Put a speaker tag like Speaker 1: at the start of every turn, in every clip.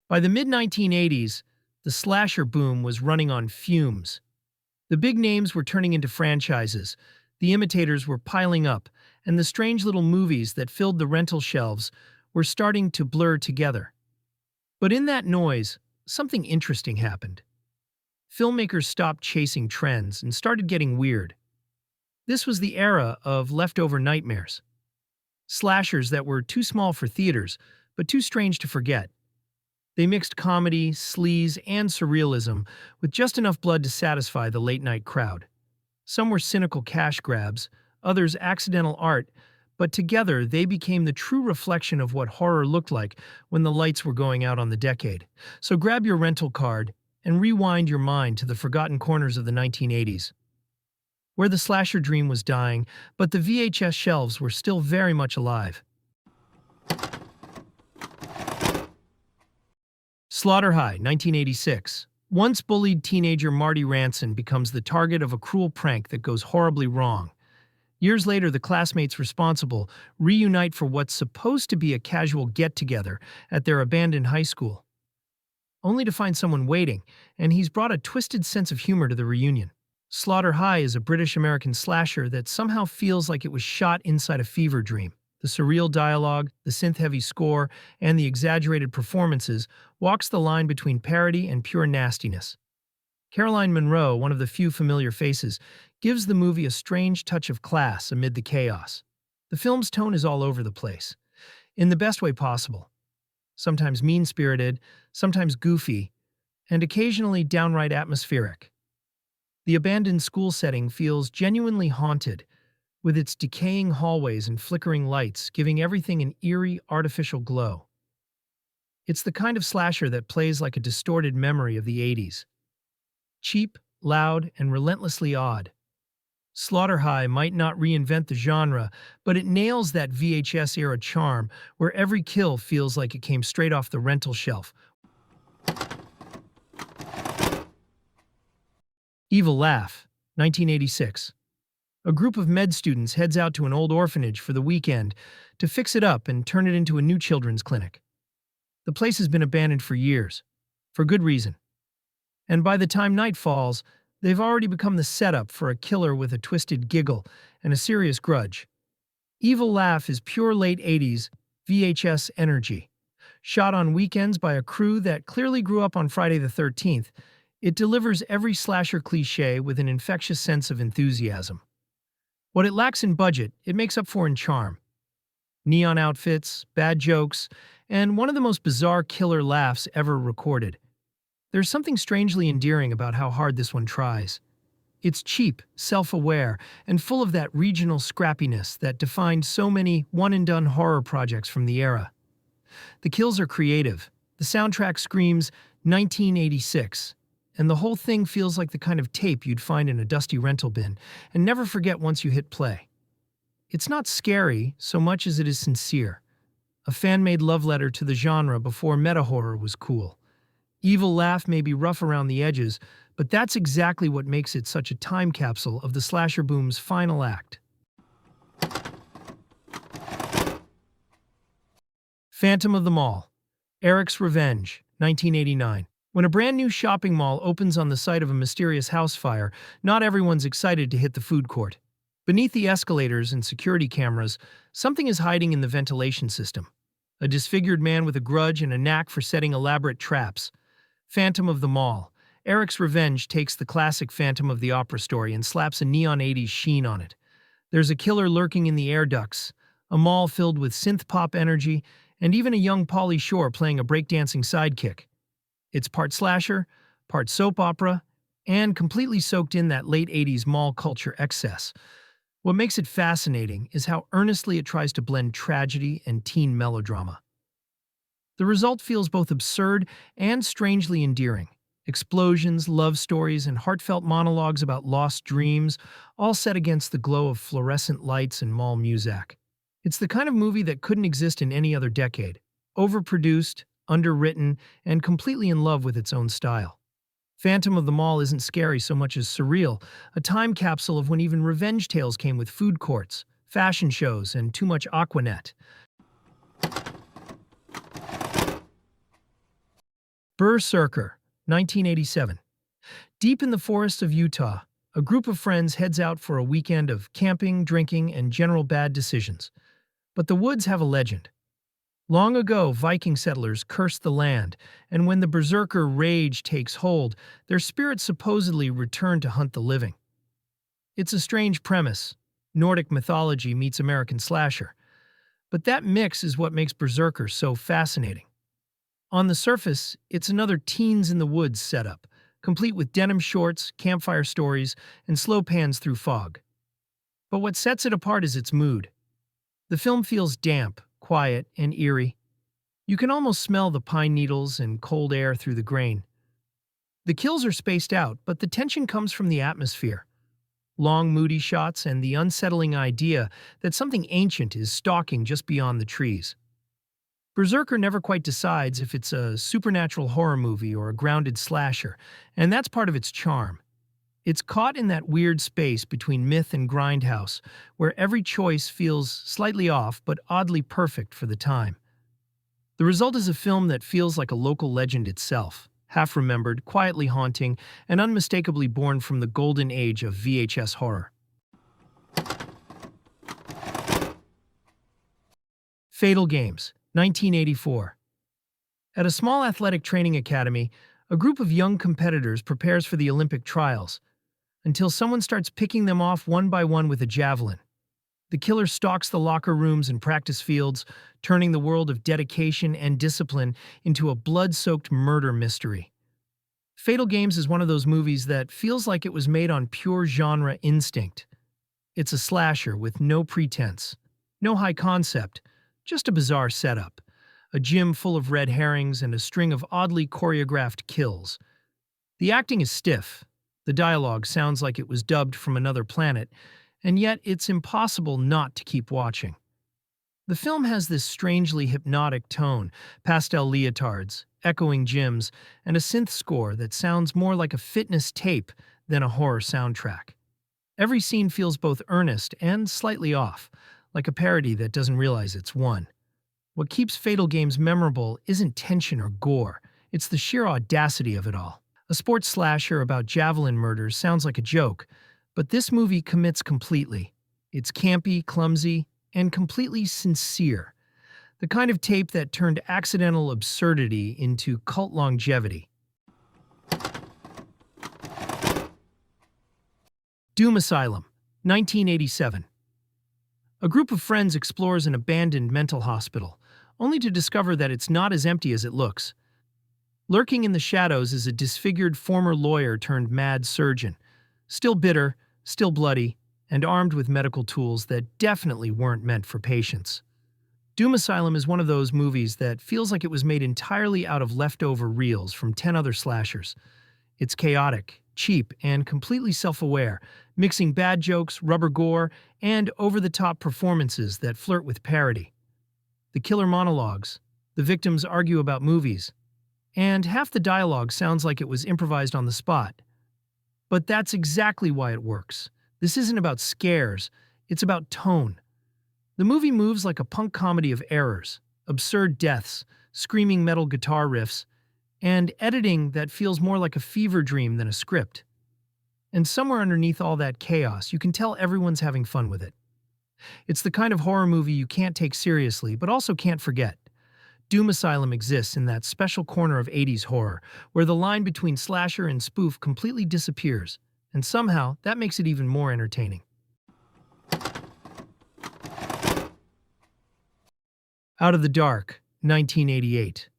Speaker 1: By the mid-1980s, the slasher boom was running on fumes. The big names were turning into franchises, the imitators were piling up, and the strange little movies that filled the rental shelves were starting to blur together. But in that noise, something interesting happened. Filmmakers stopped chasing trends and started getting weird. This was the era of leftover nightmares. Slashers that were too small for theaters, but too strange to forget. They mixed comedy, sleaze, and surrealism with just enough blood to satisfy the late-night crowd. Some were cynical cash grabs, others accidental art, but together they became the true reflection of what horror looked like when the lights were going out on the decade. So grab your rental card and rewind your mind to the forgotten corners of the 1980s, where the slasher dream was dying, but the VHS shelves were still very much alive. Slaughter High, 1986. Once bullied teenager Marty Ranson becomes the target of a cruel prank that goes horribly wrong. Years later, the classmates responsible reunite for what's supposed to be a casual get-together at their abandoned high school, only to find someone waiting, and he's brought a twisted sense of humor to the reunion. Slaughter High is a British-American slasher that somehow feels like it was shot inside a fever dream. The surreal dialogue, the synth-heavy score, and the exaggerated performances walks the line between parody and pure nastiness. Caroline Munro, one of the few familiar faces, gives the movie a strange touch of class amid the chaos. The film's tone is all over the place, in the best way possible. Sometimes mean-spirited, sometimes goofy, and occasionally downright atmospheric. The abandoned school setting feels genuinely haunted, with its decaying hallways and flickering lights giving everything an eerie, artificial glow. It's the kind of slasher that plays like a distorted memory of the 80s. Cheap, loud, and relentlessly odd. Slaughter High might not reinvent the genre, but it nails that VHS-era charm where every kill feels like it came straight off the rental shelf. Evil Laugh, 1986. A group of med students heads out to an old orphanage for the weekend to fix it up and turn it into a new children's clinic. The place has been abandoned for years, for good reason. And by the time night falls, they've already become the setup for a killer with a twisted giggle and a serious grudge. Evil Laugh is pure late 80s VHS energy. Shot on weekends by a crew that clearly grew up on Friday the 13th, it delivers every slasher cliché with an infectious sense of enthusiasm. What it lacks in budget, it makes up for in charm. Neon outfits, bad jokes, and one of the most bizarre killer laughs ever recorded. There's something strangely endearing about how hard this one tries. It's cheap, self-aware, and full of that regional scrappiness that defined so many one-and-done horror projects from the era. The kills are creative, the soundtrack screams 1986, and the whole thing feels like the kind of tape you'd find in a dusty rental bin and never forget once you hit play. It's not scary so much as it is sincere, a fan-made love letter to the genre before meta-horror was cool. Evil Laugh may be rough around the edges, but that's exactly what makes it such a time capsule of the slasher boom's final act. Phantom of the Mall, Eric's Revenge, 1989. When a brand new shopping mall opens on the site of a mysterious house fire, not everyone's excited to hit the food court. Beneath the escalators and security cameras, something is hiding in the ventilation system. A disfigured man with a grudge and a knack for setting elaborate traps. Phantom of the Mall. Eric's Revenge takes the classic Phantom of the Opera story and slaps a neon 80s sheen on it. There's a killer lurking in the air ducts, a mall filled with synth-pop energy, and even a young Pauly Shore playing a breakdancing sidekick. It's part slasher, part soap opera, and completely soaked in that late 80s mall culture excess. What makes it fascinating is how earnestly it tries to blend tragedy and teen melodrama. The result feels both absurd and strangely endearing. Explosions, love stories, and heartfelt monologues about lost dreams, all set against the glow of fluorescent lights and mall music. It's the kind of movie that couldn't exist in any other decade. Overproduced, underwritten, and completely in love with its own style. Phantom of the Mall isn't scary so much as surreal, a time capsule of when even revenge tales came with food courts, fashion shows, and too much Aquanet. Berserker, 1987. Deep in the forests of Utah, a group of friends heads out for a weekend of camping, drinking, and general bad decisions. But the woods have a legend. Long ago, Viking settlers cursed the land, and when the Berserker rage takes hold, their spirits supposedly return to hunt the living. It's a strange premise. Nordic mythology meets American slasher. But that mix is what makes Berserker so fascinating. On the surface, it's another Teens in the Woods setup, complete with denim shorts, campfire stories, and slow pans through fog. But what sets it apart is its mood. The film feels damp, quiet, and eerie. You can almost smell the pine needles and cold air through the grain. The kills are spaced out, but the tension comes from the atmosphere. Long, moody shots and the unsettling idea that something ancient is stalking just beyond the trees. Berserker never quite decides if it's a supernatural horror movie or a grounded slasher, and that's part of its charm. It's caught in that weird space between myth and grindhouse, where every choice feels slightly off but oddly perfect for the time. The result is a film that feels like a local legend itself, half-remembered, quietly haunting, and unmistakably born from the golden age of VHS horror. Fatal Games, 1984. At a small athletic training academy, a group of young competitors prepares for the Olympic trials, until someone starts picking them off one by one with a javelin. The killer stalks the locker rooms and practice fields, turning the world of dedication and discipline into a blood-soaked murder mystery. Fatal Games is one of those movies that feels like it was made on pure genre instinct. It's a slasher with no pretense, no high concept, just a bizarre setup, a gym full of red herrings and a string of oddly choreographed kills. The acting is stiff. The dialogue sounds like it was dubbed from another planet, and yet it's impossible not to keep watching. The film has this strangely hypnotic tone, pastel leotards, echoing gyms, and a synth score that sounds more like a fitness tape than a horror soundtrack. Every scene feels both earnest and slightly off, like a parody that doesn't realize it's one. What keeps Fatal Games memorable isn't tension or gore, it's the sheer audacity of it all. A sports slasher about javelin murders sounds like a joke, but this movie commits completely. It's campy, clumsy, and completely sincere. The kind of tape that turned accidental absurdity into cult longevity. Doom Asylum, 1987. A group of friends explores an abandoned mental hospital, only to discover that it's not as empty as it looks. Lurking in the shadows is a disfigured former lawyer turned mad surgeon, still bitter, still bloody, and armed with medical tools that definitely weren't meant for patients. Doom Asylum is one of those movies that feels like it was made entirely out of leftover reels from 10 other slashers. It's chaotic, cheap, and completely self-aware, mixing bad jokes, rubber gore, and over-the-top performances that flirt with parody. The killer monologues, the victims argue about movies, and half the dialogue sounds like it was improvised on the spot. But that's exactly why it works. This isn't about scares, it's about tone. The movie moves like a punk comedy of errors, absurd deaths, screaming metal guitar riffs, and editing that feels more like a fever dream than a script. And somewhere underneath all that chaos, you can tell everyone's having fun with it. It's the kind of horror movie you can't take seriously, but also can't forget. Doom Asylum exists in that special corner of 80s horror, where the line between slasher and spoof completely disappears, and somehow that makes it even more entertaining. Out of the Dark, 1988.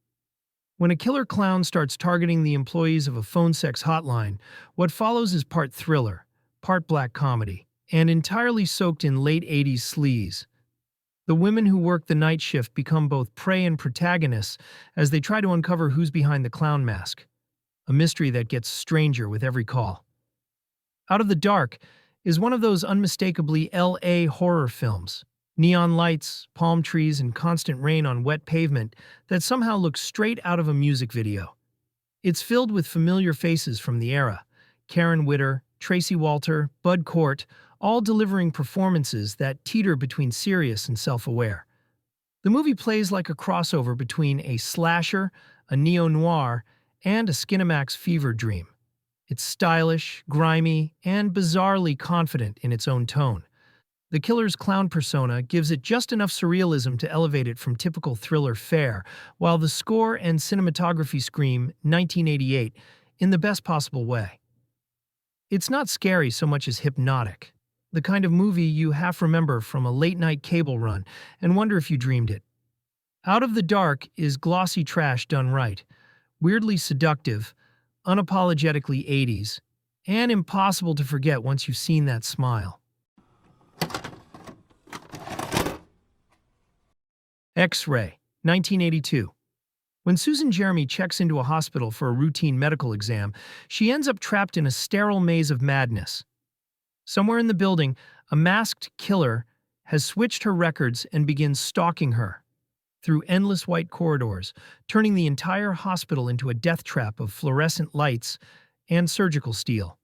Speaker 1: When a killer clown starts targeting the employees of a phone sex hotline, what follows is part thriller, part black comedy, and entirely soaked in late 80s sleaze. The women who work the night shift become both prey and protagonists as they try to uncover who's behind the clown mask, a mystery that gets stranger with every call. Out of the Dark is one of those unmistakably LA horror films, neon lights, palm trees, and constant rain on wet pavement that somehow looks straight out of a music video. It's filled with familiar faces from the era, Karen Witter, Tracy Walter, Bud Cort, all delivering performances that teeter between serious and self-aware. The movie plays like a crossover between a slasher, a neo-noir, and a Skinamax fever dream. It's stylish, grimy, and bizarrely confident in its own tone. The killer's clown persona gives it just enough surrealism to elevate it from typical thriller fare, while the score and cinematography scream 1988 in the best possible way. It's not scary so much as hypnotic, the kind of movie you half remember from a late-night cable run and wonder if you dreamed it. Out of the Dark is glossy trash done right, weirdly seductive, unapologetically 80s, and impossible to forget once you've seen that smile. X-Ray, 1982. When Susan Jeremy checks into a hospital for a routine medical exam, she ends up trapped in a sterile maze of madness. Somewhere in the building, a masked killer has switched her records and begins stalking her through endless white corridors, turning the entire hospital into a death trap of fluorescent lights and surgical steel.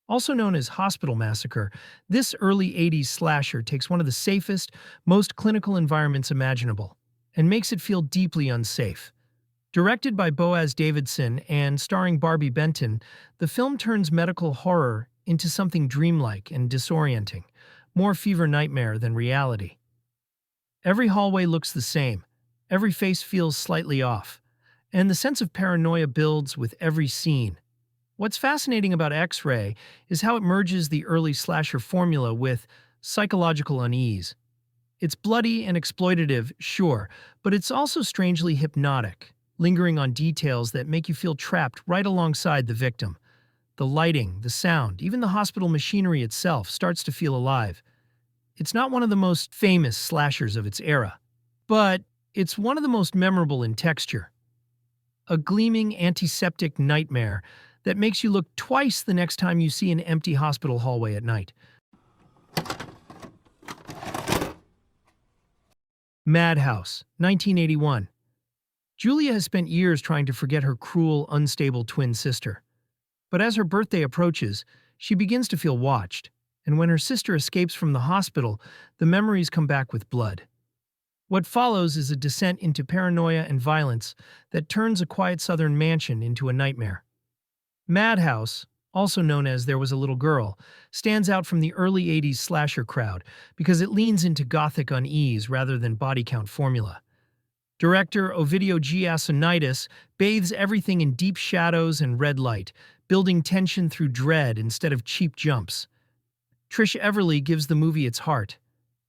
Speaker 1: Also known as Hospital Massacre, this early 80s slasher takes one of the safest, most clinical environments imaginable and makes it feel deeply unsafe. Directed by Boaz Davidson and starring Barbi Benton, the film turns medical horror into something dreamlike and disorienting, more fever nightmare than reality. Every hallway looks the same, every face feels slightly off, and the sense of paranoia builds with every scene. What's fascinating about X-Ray is how it merges the early slasher formula with psychological unease. It's bloody and exploitative, sure, but it's also strangely hypnotic, lingering on details that make you feel trapped right alongside the victim. The lighting, the sound, even the hospital machinery itself starts to feel alive. It's not one of the most famous slashers of its era, but it's one of the most memorable in texture. A gleaming antiseptic nightmare that makes you look twice the next time you see an empty hospital hallway at night. Madhouse, 1981. Julia has spent years trying to forget her cruel, unstable twin sister. But as her birthday approaches, she begins to feel watched, and when her sister escapes from the hospital, the memories come back with blood. What follows is a descent into paranoia and violence that turns a quiet southern mansion into a nightmare. Madhouse, also known as There Was a Little Girl, stands out from the early 80s slasher crowd because it leans into gothic unease rather than body count formula. Director Ovidio G. Asonitis bathes everything in deep shadows and red light, building tension through dread instead of cheap jumps. Trish Everly gives the movie its heart,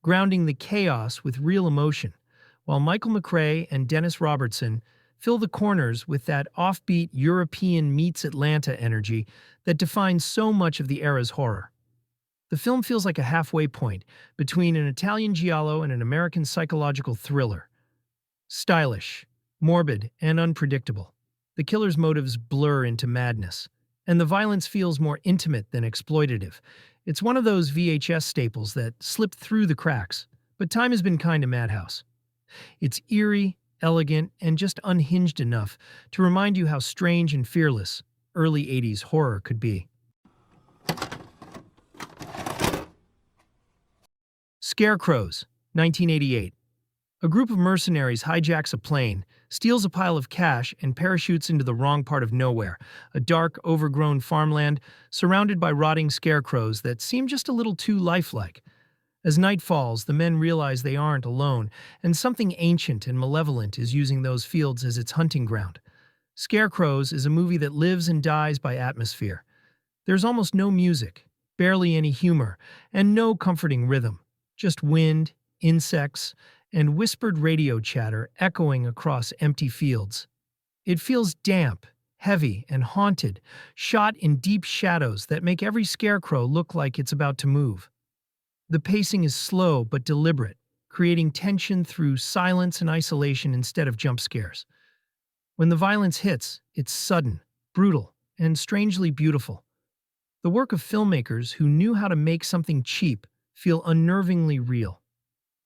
Speaker 1: grounding the chaos with real emotion, while Michael McRae and Dennis Robertson fill the corners with that offbeat European meets Atlanta energy that defines so much of the era's horror. The film feels like a halfway point between an Italian giallo and an American psychological thriller. Stylish, morbid, and unpredictable, the killer's motives blur into madness, and the violence feels more intimate than exploitative. It's one of those VHS staples that slipped through the cracks, but time has been kind to Madhouse. It's eerie, elegant, and just unhinged enough to remind you how strange and fearless early 80s horror could be. Scarecrows, 1988. A group of mercenaries hijacks a plane, steals a pile of cash, and parachutes into the wrong part of nowhere, a dark, overgrown farmland surrounded by rotting scarecrows that seem just a little too lifelike. As night falls, the men realize they aren't alone, and something ancient and malevolent is using those fields as its hunting ground. Scarecrows is a movie that lives and dies by atmosphere. There's almost no music, barely any humor, and no comforting rhythm. Just wind, insects, and whispered radio chatter echoing across empty fields. It feels damp, heavy, and haunted, shot in deep shadows that make every scarecrow look like it's about to move. The pacing is slow but deliberate, creating tension through silence and isolation instead of jump scares. When the violence hits, it's sudden, brutal, and strangely beautiful. The work of filmmakers who knew how to make something cheap feel unnervingly real.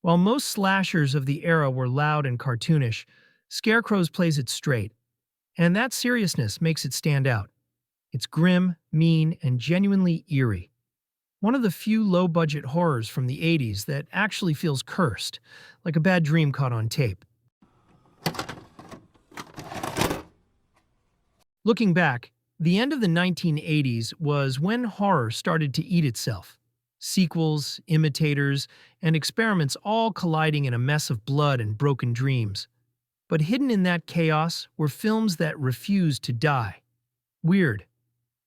Speaker 1: While most slashers of the era were loud and cartoonish, Scarecrows plays it straight, and that seriousness makes it stand out. It's grim, mean, and genuinely eerie. One of the few low-budget horrors from the 80s that actually feels cursed, like a bad dream caught on tape. Looking back, the end of the 1980s was when horror started to eat itself. Sequels, imitators, and experiments all colliding in a mess of blood and broken dreams. But hidden in that chaos were films that refused to die. Weird,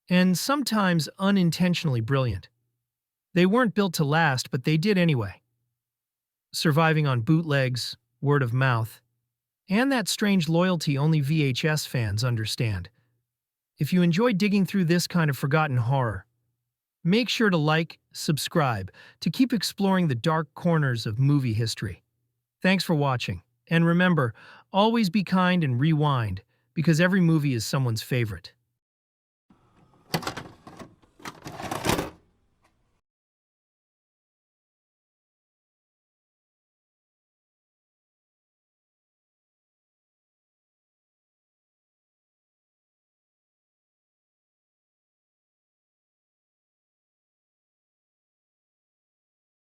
Speaker 1: and sometimes unintentionally brilliant. They weren't built to last, but they did anyway. Surviving on bootlegs, word of mouth, and that strange loyalty only VHS fans understand. If you enjoy digging through this kind of forgotten horror, make sure to like, subscribe, to keep exploring the dark corners of movie history. Thanks for watching, and remember, always be kind and rewind, because every movie is someone's favorite.